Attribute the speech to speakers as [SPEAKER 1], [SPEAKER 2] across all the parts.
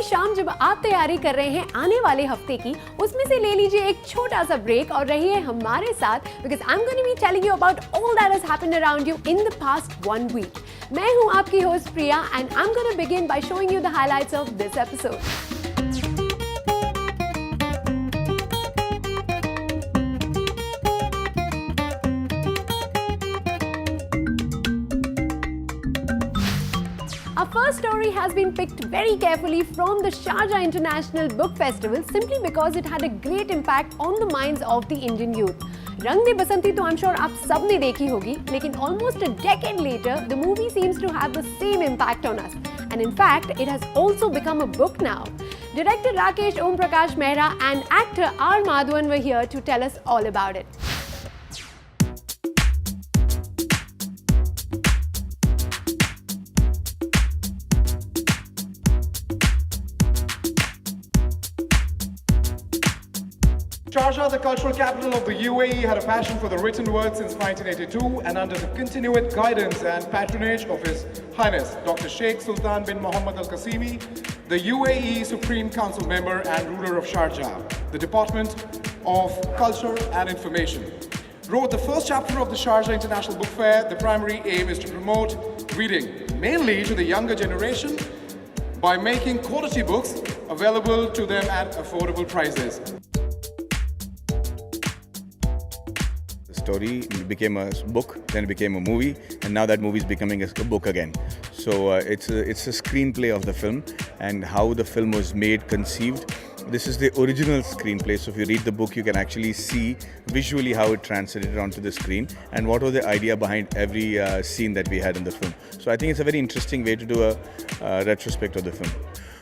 [SPEAKER 1] शाम जब आप तैयारी कर रहे हैं आने वाले हफ्ते की, उसमें से ले लीजिए एक छोटा सा ब्रेक और रहिए हमारे साथ, because I'm going to be telling you about all that has happened around you in the past 1 week. मैं हूँ आपकी host Priya and I'm going to begin by showing you the highlights of this episode. Our first story has been picked very carefully from the Sharjah International Book Festival simply because it had a great impact on the minds of the Indian youth. Rang De Basanti तो I'm sure आप सब ने देखी होगी, लेकिन almost a decade later, the movie seems to have the same impact on us. And in fact, it has also become a book now. Director Rakesh Om Prakash Mehra and actor R. Madhavan were here to tell us all about it.
[SPEAKER 2] Sharjah, the cultural capital of the UAE, had a passion for the written word since 1982, and under the continued guidance and patronage of His Highness Dr. Sheikh Sultan bin Mohammed Al Qasimi, the UAE Supreme Council member and ruler of Sharjah, the Department of Culture and Information, wrote the first chapter of the Sharjah International Book Fair. The primary aim is to promote reading, mainly to the younger generation, by making quality books available to them at affordable prices.
[SPEAKER 3] Story became a book, then it became a movie, and now that movie is becoming a book again. So it's a screenplay of the film and how the film was made, conceived. This is the original screenplay, so if you read the book, you can actually see visually how it translated onto the screen and what was the idea behind every scene that we had in the film. So I think it's a very interesting way to do a retrospect of the film.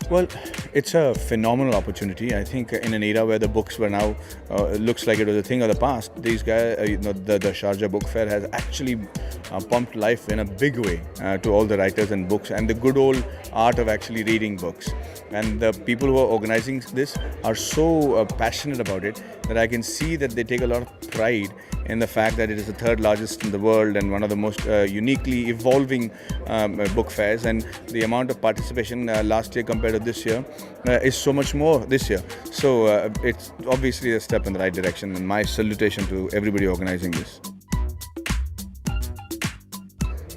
[SPEAKER 3] Well, it's a phenomenal opportunity. I think in an era where the books were now, looks like it was a thing of the past, these guys, the Sharjah Book Fair has actually pumped life in a big way to all the writers and books and the good old art of actually reading books. And the people who are organizing this are so passionate about it that I can see that they take a lot of pride in the fact that it is the third largest in the world and one of the most uniquely evolving book fairs, and the amount of participation last year compared to this year is so much more this year. So it's obviously a step in the right direction, and my salutation to everybody organizing this.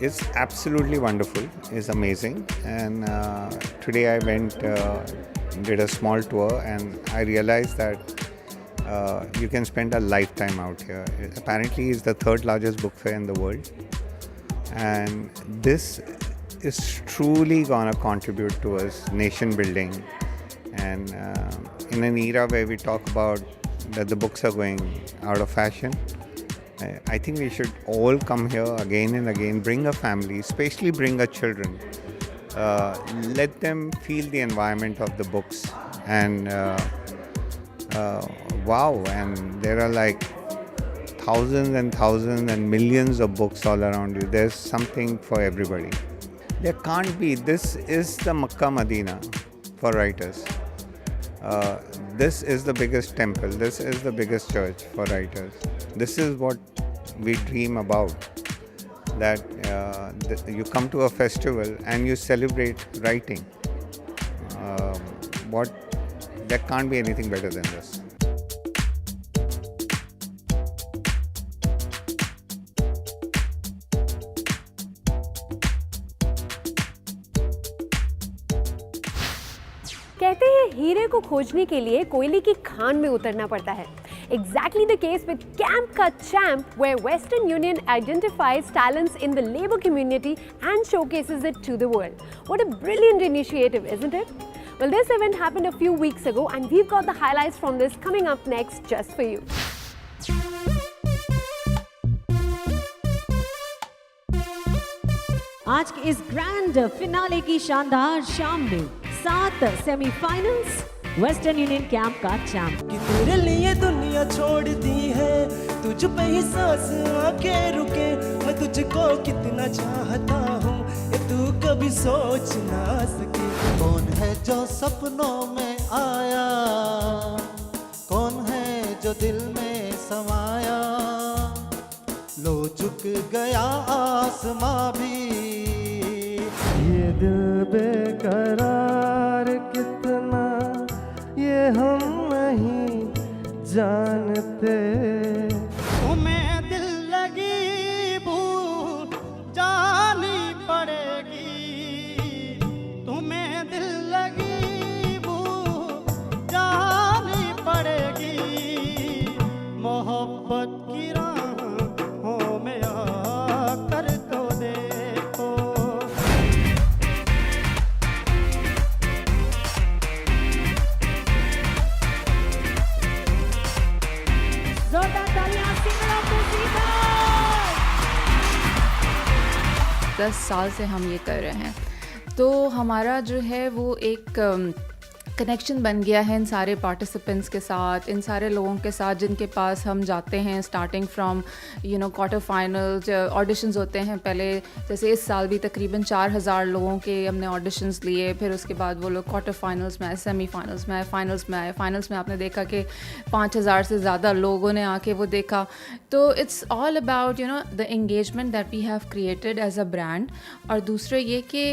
[SPEAKER 4] It's absolutely wonderful. It's amazing. And today I went, did a small tour, and I realized that you can spend a lifetime out here. Apparently, it's the third largest book fair in the world. And this is truly going to contribute towards nation building. And in an era where we talk about that the books are going out of fashion, I think we should all come here again and again, bring a family, especially bring our children. Let them feel the environment of the books. And wow, and there are like thousands and thousands and millions of books all around you. There's something for everybody. There can't be. This is the Makkah Medina for writers. This is the biggest temple. This is the biggest church for writers. This is what we dream about, that you come to a festival and you celebrate writing. There can't be anything better than this.
[SPEAKER 1] कहते हैं हीरे को खोजने के लिए कोयले की खान में उतरना पड़ता है. Exactly the case with Camp Ka Champ, where Western Union identifies talents in the labor community and showcases it to the world. What a brilliant initiative, isn't it? Well, this event happened a few weeks ago, and we've got the highlights from this coming up next just for you.
[SPEAKER 5] आज के इस grand finale की शानदार शाम में 7 semifinals western union camp का champ.
[SPEAKER 6] कि तेरे लिए दुनिया छोड़ दी है, तुझ पे ही सांस आके रुके, मैं तुझको कितना चाहता हूँ ये तू कभी सोच ना सके.
[SPEAKER 7] कौन है जो सपनों में आया, कौन है जो दिल में समाया, लो झुक गया आसमां भी.
[SPEAKER 6] ये दिल बेकरार कितना
[SPEAKER 8] 10 साल से हम ये कर रहे हैं। तो हमारा जो है वो एक कनेक्शन बन गया है इन सारे पार्टिसिपेंट्स के साथ, इन सारे लोगों के साथ जिनके पास हम जाते हैं starting from quarter finals, auditions होते हैं पहले। जैसे इस साल भी तकरीबन 4000 लोगों के हमने ऑडिशंस लिए, फिर उसके बाद वो लोग क्वार्टर फाइनल्स में आए, सेमीफाइनल्स में आए, फाइनल्स में आए। फाइनल्स में आपने देखा कि 5000 से ज़्यादा लोगों ने आके वो देखा। तो it's all about the engagement that we have created as a brand. और दूसरे ये कि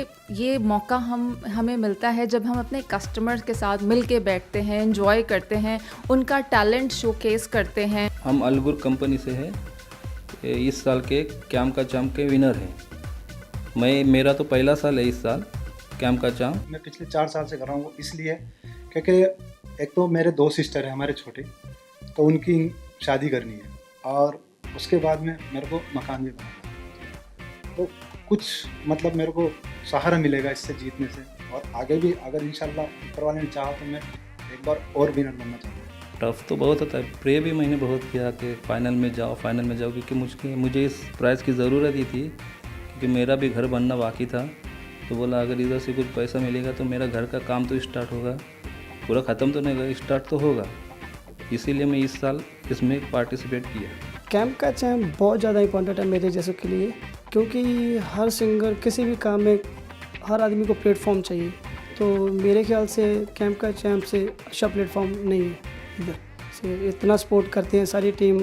[SPEAKER 8] ये मौका हमें मिलता है जब हम अपने कस्टमर्स के साथ मिल के बैठते हैं, एंजॉय करते हैं, उनका टैलेंट शोकेस करते हैं।
[SPEAKER 9] हम अलगुर कंपनी से हैं, इस साल के कैम का चाम के विनर हैं। मेरा तो पहला साल है इस साल कैम का चाम।
[SPEAKER 10] मैं पिछले 4 साल से कर रहा हूँ, इसलिए क्योंकि एक तो मेरे 2 सिस्टर हैं हमारे छोटे, तो उनकी शादी करनी है और उसके बाद में मेरे को मकान भी बनाना है। तो कुछ मतलब मेरे को सहारा मिलेगा इससे जीतने से, और आगे भी अगर इंशाल्लाह ऊपर वाले ने चाहा तो मैं एक बार और विनर बनना चाहूँगा।
[SPEAKER 9] टफ तो बहुत होता है, प्रे भी मैंने बहुत किया कि फाइनल में जाओ, क्योंकि मुझे इस प्राइज़ की ज़रूरत ही थी, क्योंकि मेरा भी घर बनना बाकी था। तो बोला अगर इधर से कुछ पैसा मिलेगा तो मेरा घर का काम तो स्टार्ट होगा, पूरा ख़त्म तो नहीं होगा, स्टार्ट तो होगा। इसीलिए मैं इस साल इसमें पार्टिसिपेट किया।
[SPEAKER 11] कैंप का चैम्प बहुत ज़्यादा इम्पोर्टेंट है मेरे जैसों के लिए, क्योंकि हर सिंगर किसी भी काम में हर आदमी को प्लेटफॉर्म चाहिए। तो मेरे ख्याल से कैंप का चैम्प से अच्छा प्लेटफॉर्म नहीं है इधर से। इतना सपोर्ट करते हैं सारी टीम,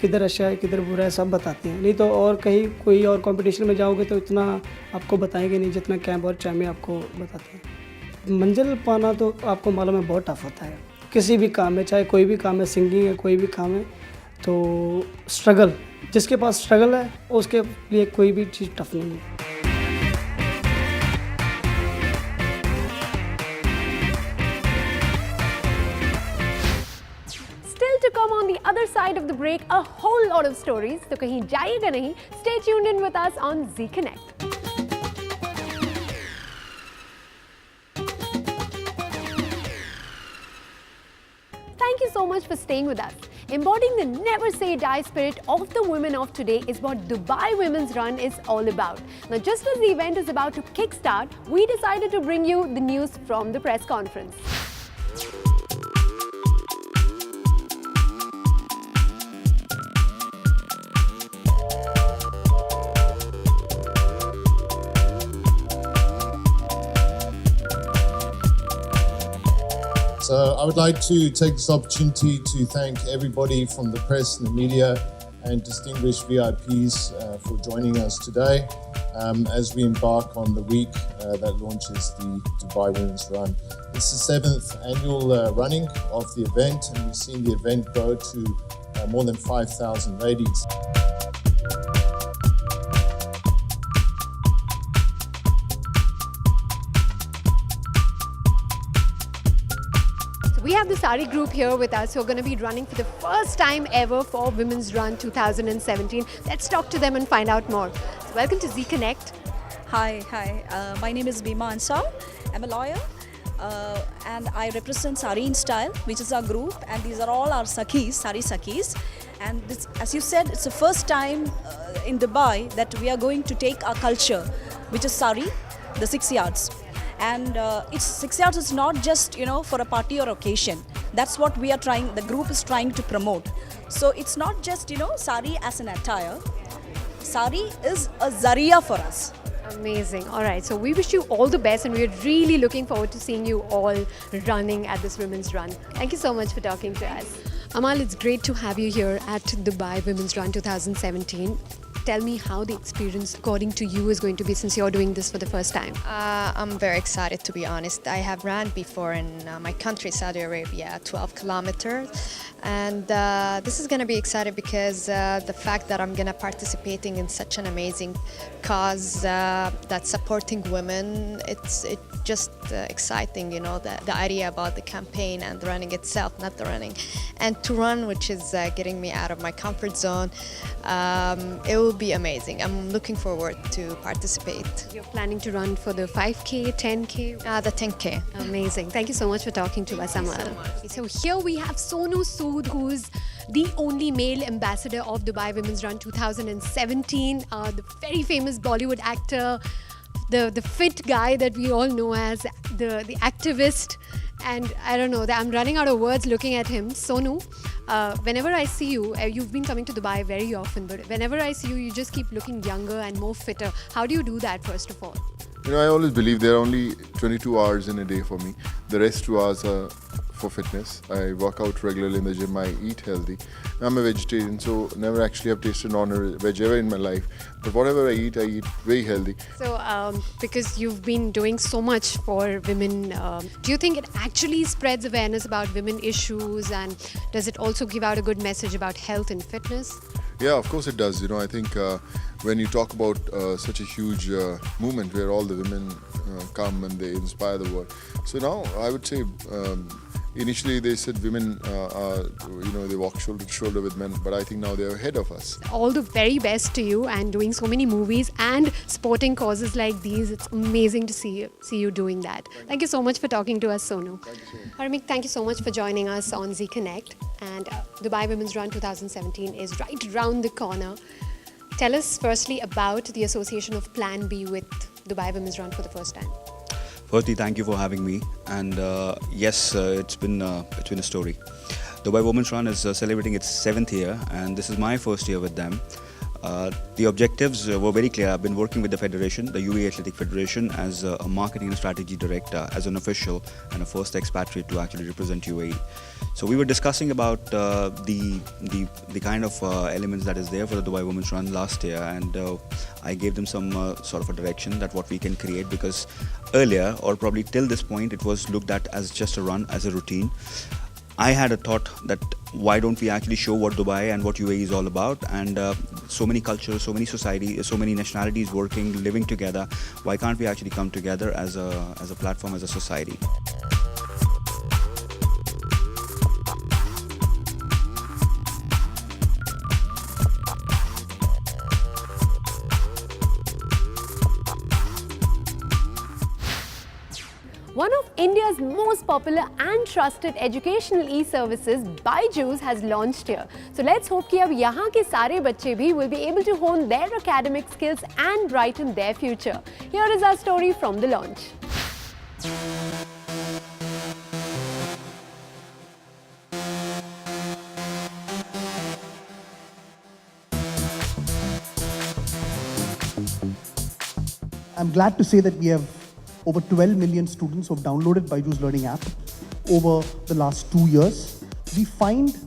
[SPEAKER 11] किधर अच्छा है किधर बुरा है सब बताते हैं। नहीं तो और कहीं कोई और कंपटीशन में जाओगे तो इतना आपको बताएंगे नहीं जितना कैंप और चैम्प में आपको बताते हैं। मंजिल पाना तो आपको मालूम है बहुत टफ होता है किसी भी काम में, चाहे कोई भी काम है, सिंगिंग है, कोई भी काम है। तो स्ट्रगल, जिसके पास स्ट्रगल है उसके लिए कोई भी चीज़ टफ नहीं है।
[SPEAKER 1] Still to come on the other side of the break, a whole lot of stories. तो कहीं जाइएगा नहीं. Stay tuned in with us on Zee Connect. Thank you so much for staying with us. Embodying the never say die spirit of the women of today is what Dubai Women's Run is all about. Now, just as the event is about to kickstart, we decided to bring you the news from the press conference.
[SPEAKER 12] So I would like to take this opportunity to thank everybody from the press and the media and distinguished VIPs for joining us today as we embark on the week that launches the Dubai Women's Run. It's the 7th annual running of the event, and we've seen the event grow to more than 5,000 ladies.
[SPEAKER 1] We have the Sari group here with us who are going to be running for the first time ever for Women's Run 2017. Let's talk to them and find out more. So welcome to Zee Connect.
[SPEAKER 13] Hi. My name is Bima Ansar. I'm a lawyer and I represent Sari in Style, which is our group, and these are all our Sakhis, Sari Sakhis. And this, as you said, it's the first time in Dubai that we are going to take our culture, which is Sari, the 6 yards. And it's 6 yards is not just for a party or occasion. That's what we are trying, the group is trying to promote. So it's not just sari as an attire. Sari is a zaria for us.
[SPEAKER 1] Amazing. All right, so we wish you all the best, and we're really looking forward to seeing you all running at this Women's Run. Thank you so much for talking to us. Amal, it's great to have you here at Dubai Women's Run 2017. Tell me how the experience, according to you, is going to be since you're doing this for the first time.
[SPEAKER 14] I'm very excited, to be honest. I have ran before in my country, Saudi Arabia, 12 kilometers. And this is going to be exciting because the fact that I'm going to participating in such an amazing cause that's supporting women, it's just exciting, the idea about the campaign and the running itself, not the running. And to run, which is getting me out of my comfort zone, it will be amazing. I'm looking forward to participate.
[SPEAKER 1] You're planning to run for the 5K, 10K?
[SPEAKER 14] The 10K.
[SPEAKER 1] Amazing. Thank you so much for talking to us, Amal. So here we have Sonu Sood, who's the only male ambassador of Dubai Women's Run 2017, the very famous Bollywood actor, the fit guy that we all know as the activist. And I don't know, I'm running out of words looking at him. Sonu, whenever I see you, you've been coming to Dubai very often, but whenever I see you, you just keep looking younger and more fitter. How do you do that, first of all?
[SPEAKER 15] You know, I always believe there are only 22 hours in a day for me. The rest 2 hours are for fitness. I work out regularly in the gym. I eat healthy. I'm a vegetarian, so never actually have tasted non-veg ever in my life. But whatever I eat very healthy.
[SPEAKER 1] So, because you've been doing so much for women, do you think it actually spreads awareness about women issues, and does it also give out a good message about health and fitness?
[SPEAKER 15] Yeah, of course it does. You know, I think when you talk about such a huge movement where all the women come and they inspire the world. So now I would say initially they said women they walk shoulder to shoulder with men, but I think now they're ahead of us.
[SPEAKER 1] All the very best to you, and doing so many movies and supporting causes like these. It's amazing to see you doing that. Thank you so much for talking to us, Sonu.
[SPEAKER 15] Thank you so much.
[SPEAKER 1] Harmik, thank you so much for joining us on Zee Connect. And Dubai Women's Run 2017 is right round the corner. Tell us firstly about the association of Plan B with Dubai Women's Run for the first time.
[SPEAKER 16] Firstly, thank you for having me. And yes, it's been a story. Dubai Women's Run is celebrating its 7th year, and this is my first year with them. The objectives were very clear. I've been working with the Federation, the UAE Athletic Federation, as a marketing and strategy director, as an official and a first expatriate to actually represent UAE. So we were discussing about the kind of elements that is there for the Dubai Women's Run last year, and I gave them some sort of a direction that what we can create, because earlier, or probably till this point, it was looked at as just a run, as a routine. I had a thought that why don't we actually show what Dubai and what UAE is all about, and so many cultures, so many societies, so many nationalities working, living together. Why can't we actually come together as a platform, as a society?
[SPEAKER 1] One of India's most popular and trusted educational e-services, Byju, has launched here. So let's hope कि अब यहाँ के सारे बच्चे भी will be able to hone their academic skills and brighten their future. Here is our story from the launch.
[SPEAKER 17] I'm glad to say that we have over 12 million students who have downloaded Byju's learning app over the last 2 years. We find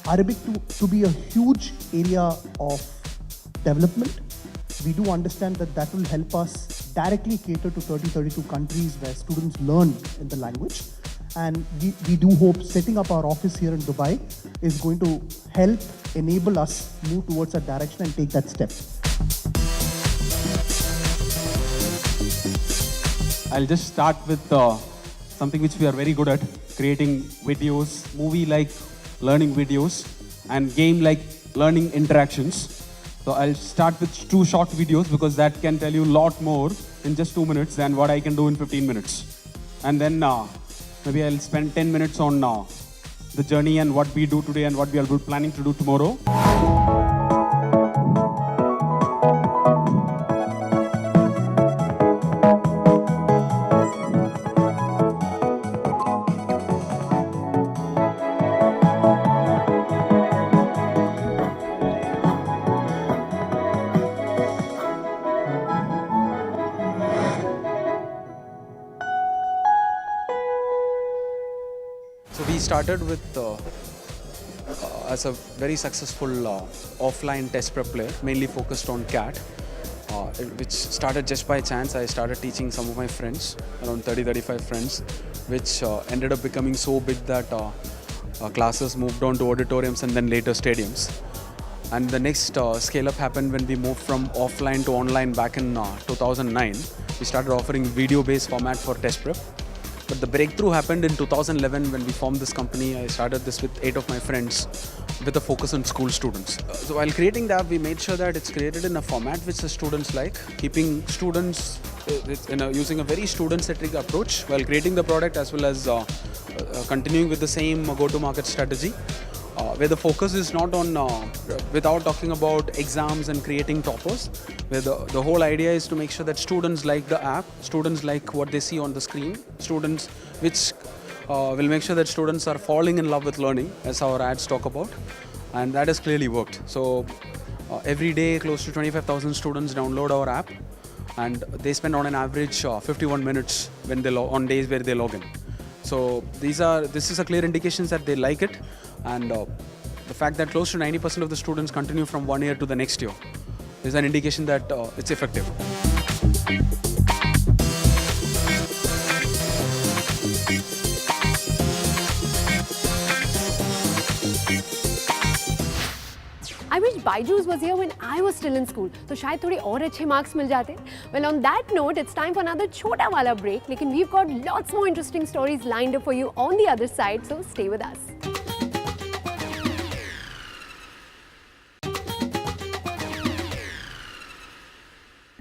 [SPEAKER 17] Arabic to be a huge area of development. We do understand that will help us directly cater to 32 countries where students learn in the language. And we do hope setting up our office here in Dubai is going to help enable us move towards that direction and take that step.
[SPEAKER 18] I'll just start with something which we are very good at, creating videos, movie-like learning videos and game-like learning interactions. So I'll start with 2 short videos because that can tell you a lot more in just 2 minutes than what I can do in 15 minutes. And then maybe I'll spend 10 minutes on the journey and what we do today and what we are planning to do tomorrow.
[SPEAKER 19] We started with as a very successful offline test prep player, mainly focused on CAT, which started just by chance. I started teaching some of my friends, around 30-35 friends, which ended up becoming so big that classes moved on to auditoriums and then later stadiums. And the next scale-up happened when we moved from offline to online back in 2009. We started offering video-based format for test prep. But the breakthrough happened in 2011 when we formed this company. I started this with 8 of my friends with a focus on school students. So while creating the app, we made sure that it's created in a format which the students like, keeping students using a very student-centric approach while creating the product, as well as continuing with the same go-to-market strategy, where the focus is not on, without talking about exams and creating toppers, where the whole idea is to make sure that students like the app, students like what they see on the screen, students which will make sure that students are falling in love with learning, as our ads talk about, and that has clearly worked. So every day close to 25,000 students download our app, and they spend on an average 51 minutes when they on days where they log in. So this is a clear indication that they like it, and the fact that close to 90% of the students continue from 1 year to the next year is an indication that it's effective.
[SPEAKER 1] I wish Byju's was here when I was still in school, तो शायद थोड़े और अच्छे marks मिल जाते. Well, on that note, it's time for another छोटा वाला break. लेकिन we've got lots more interesting stories lined up for you on the other side, so stay with us.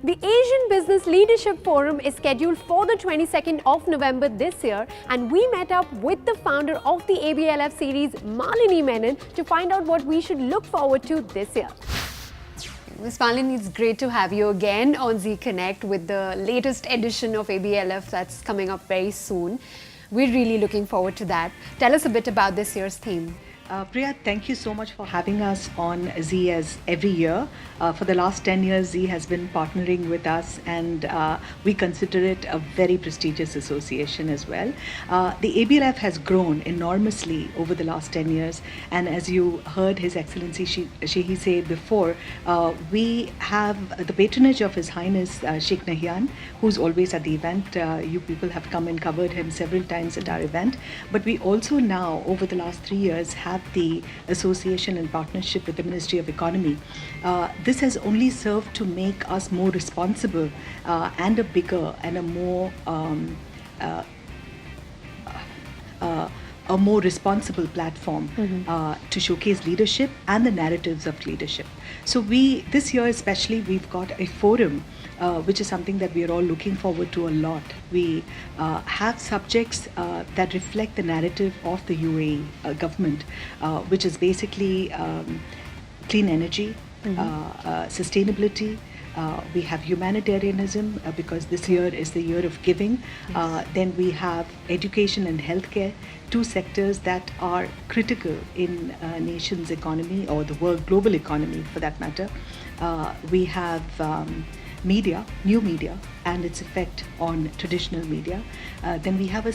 [SPEAKER 1] The Asian Business Leadership Forum is scheduled for the 22nd of November this year, and we met up with the founder of the ABLF series, Malini Menon, to find out what we should look forward to this year. Ms. Malini, it's great to have you again on Zee Connect with the latest edition of ABLF that's coming up very soon. We're really looking forward to that. Tell us a bit about this year's theme.
[SPEAKER 20] Priya, thank you so much for having us on Zee as every year. For the last 10 years, Zee has been partnering with us, and we consider it a very prestigious association as well. The ABLF has grown enormously over the last 10 years, and as you heard His Excellency Shihhi say before, we have the patronage of His Highness Sheikh Nahyan, who's always at the event. You people have come and covered him several times at our event, but we also now, over the last 3 years, have the association in partnership with the Ministry of Economy. This has only served to make us more responsible and a bigger and a more responsible platform to showcase leadership and the narratives of leadership. So this year especially, we've got a forum which is something that we are all looking forward to a lot. We have subjects that reflect the narrative of the UAE government, which is basically clean energy, sustainability. We have humanitarianism because this year is the year of giving. Then we have education and healthcare, two sectors that are critical in a nation's economy, or the world global economy for that matter. We have media, new media, and its effect on traditional media. Then we have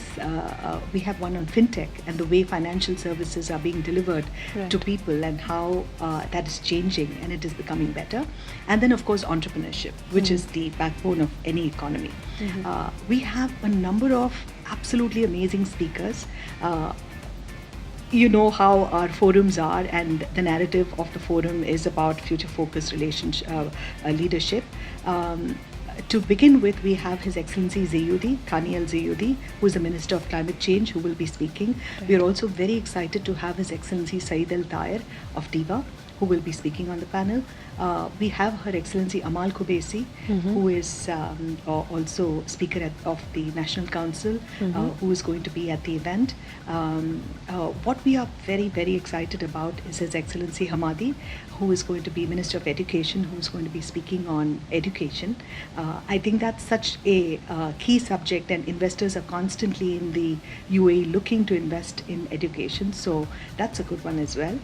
[SPEAKER 20] one on fintech and the way financial services are being delivered to people, and how that is changing and it is becoming better. And then of course entrepreneurship, which is the backbone of any economy. We have a number of absolutely amazing speakers. You know how our forums are, and the narrative of the forum is about future-focused leadership. To begin with, we have His Excellency Zeyudi, Thani Al-Zeyudi, who is the Minister of Climate Change, who will be speaking. We are also very excited to have His Excellency Saeed Al-Tayer of DIVA, who will be speaking on the panel. We have Her Excellency Amal Kubesi, who is also Speaker of the National Council, who is going to be at the event. What we are very, very excited about is His Excellency Hamadi, who is going to be Minister of Education, who is going to be speaking on education. I think that's such a key subject, and investors are constantly in the UAE looking to invest in education, so that's a good one as well.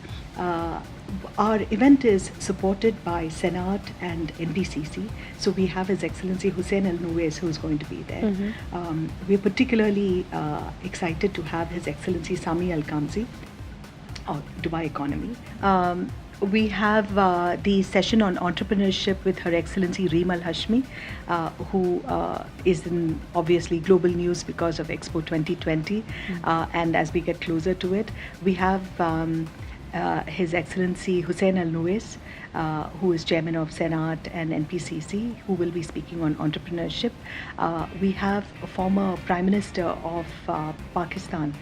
[SPEAKER 20] Our event is supported by Senate and NBCC, so we have His Excellency Hussein Al Nuwais, who is going to be there. We're particularly excited to have His Excellency Sami Al Kamzi of Dubai Economy. We have the session on entrepreneurship with Her Excellency Reem Al Hashmi, who is in obviously global news because of Expo 2020. And as we get closer to it, we have His Excellency Hussein Al Nuwais, who is chairman of Senate and NPCC, who will be speaking on entrepreneurship. We have a former Prime Minister of Pakistan,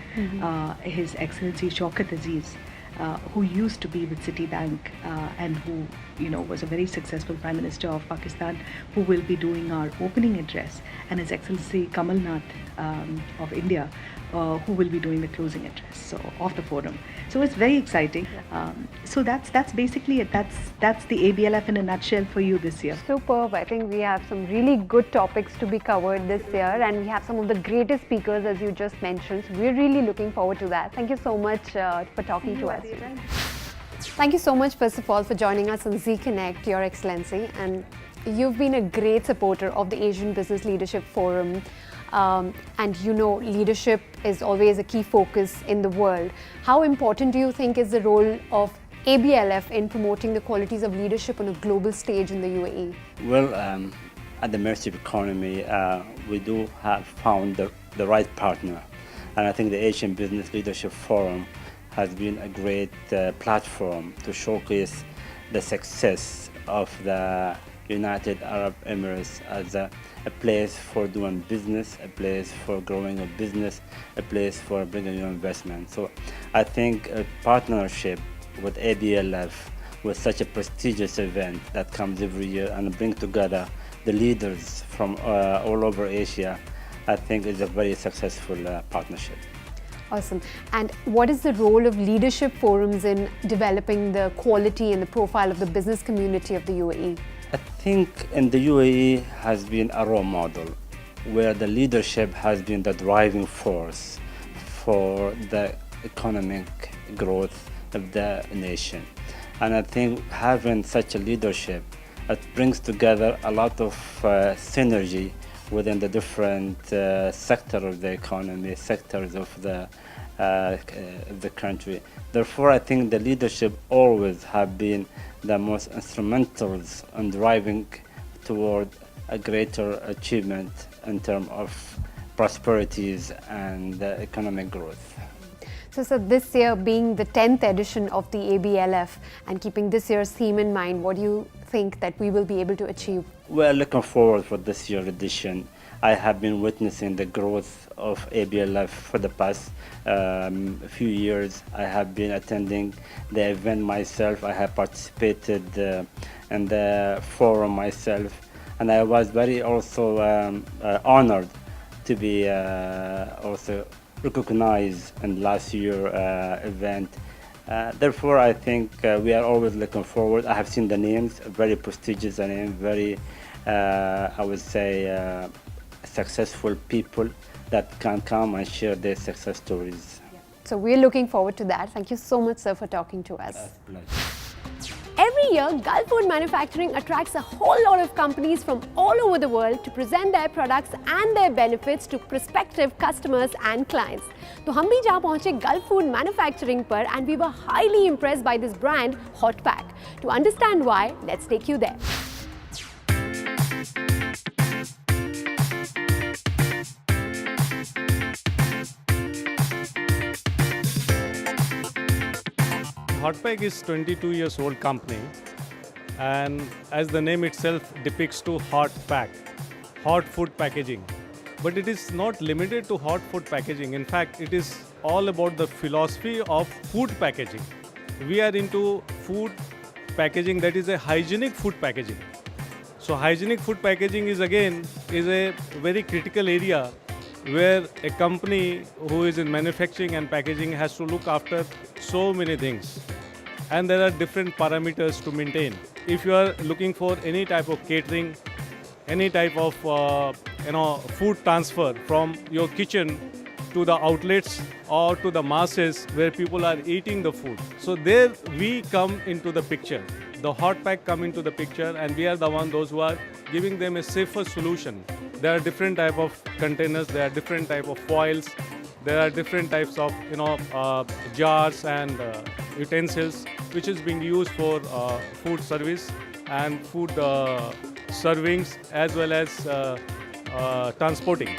[SPEAKER 20] His Excellency Shaukat Aziz, who used to be with Citibank and who was a very successful Prime Minister of Pakistan, who will be doing our opening address, and His Excellency Kamal Nath of India, who will be doing the closing address of the forum. So it's very exciting. So that's basically it. That's the ABLF in a nutshell for you this year.
[SPEAKER 1] Superb. I think we have some really good topics to be covered this year, and we have some of the greatest speakers, as you just mentioned. So we're really looking forward to that. Thank you so much for talking to us. Thank you so much, first of all, for joining us on Zee Connect, Your Excellency. And you've been a great supporter of the Asian Business Leadership Forum. And leadership is always a key focus in the world. How important do you think is the role of ABLF in promoting the qualities of leadership on a global stage in the UAE?
[SPEAKER 21] Well, at the Mercy Economy, we do have found the right partner. And I think the Asian Business Leadership Forum has been a great platform to showcase the success of the United Arab Emirates as a place for doing business, a place for growing a business, a place for bringing new investment. So I think a partnership with ABLF, with such a prestigious event that comes every year and bring together the leaders from all over Asia, I think is a very successful partnership.
[SPEAKER 1] Awesome. And what is the role of leadership forums in developing the quality and the profile of the business community of the UAE?
[SPEAKER 21] I think in the UAE has been a role model where the leadership has been the driving force for the economic growth of the nation. And I think having such a leadership, it brings together a lot of synergy within the different sectors of the economy, sectors of the country. Therefore, I think the leadership always have been the most instrumentals in driving toward a greater achievement in terms of prosperities and economic growth.
[SPEAKER 1] So this year being the 10th edition of the ABLF and keeping this year's theme in mind, what do you think that we will be able to achieve?
[SPEAKER 21] Well, looking forward for this year's edition. I have been witnessing the growth of ABLF for the past few years. I have been attending the event myself. I have participated in the forum myself, and I was very also honored to be also recognized in last year's event. Therefore, I think we are always looking forward. I have seen the names, very prestigious name, very, I would say, successful people that can come and share their success stories.
[SPEAKER 1] So we're looking forward to that. Thank you so much, sir, for talking to us. Every year, Gulf Food Manufacturing attracts a whole lot of companies from all over the world to present their products and their benefits to prospective customers and clients. So हम भी जा पहुँचे Gulf Food Manufacturing पर, and we were highly impressed by this brand, Hot Pack. To understand why, let's take you there.
[SPEAKER 22] Hotpack is 22 years old company, and as the name itself depicts to hot pack, hot food packaging. But it is not limited to hot food packaging. In fact, it is all about the philosophy of food packaging. We are into food packaging that is a hygienic food packaging. So hygienic food packaging is a very critical area where a company who is in manufacturing and packaging has to look after so many things. And there are different parameters to maintain. If you are looking for any type of catering, any type of food transfer from your kitchen to the outlets or to the masses where people are eating the food. So there we come into the picture. The hot pack come into the picture, and we are those who are giving them a safer solution. There are different type of containers, there are different type of foils, there are different types of jars and utensils which is being used for food service and food servings as well as transporting.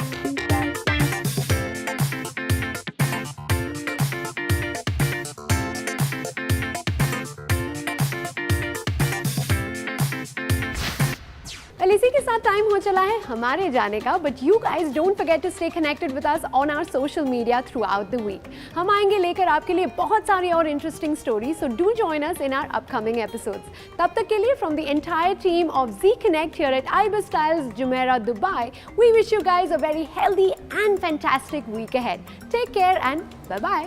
[SPEAKER 1] Time हो चला है हमारे जाने का, but you guys don't forget to stay connected with us on our social media throughout the week. हम आएंगे लेकर आपके लिए बहुत सारी और interesting story, so do join us in our upcoming episodes. तब तक के लिए from the entire team of Zee Connect here at Ibis Styles, Jumeirah, Dubai, we wish you guys a very healthy and fantastic week ahead. Take care and bye-bye.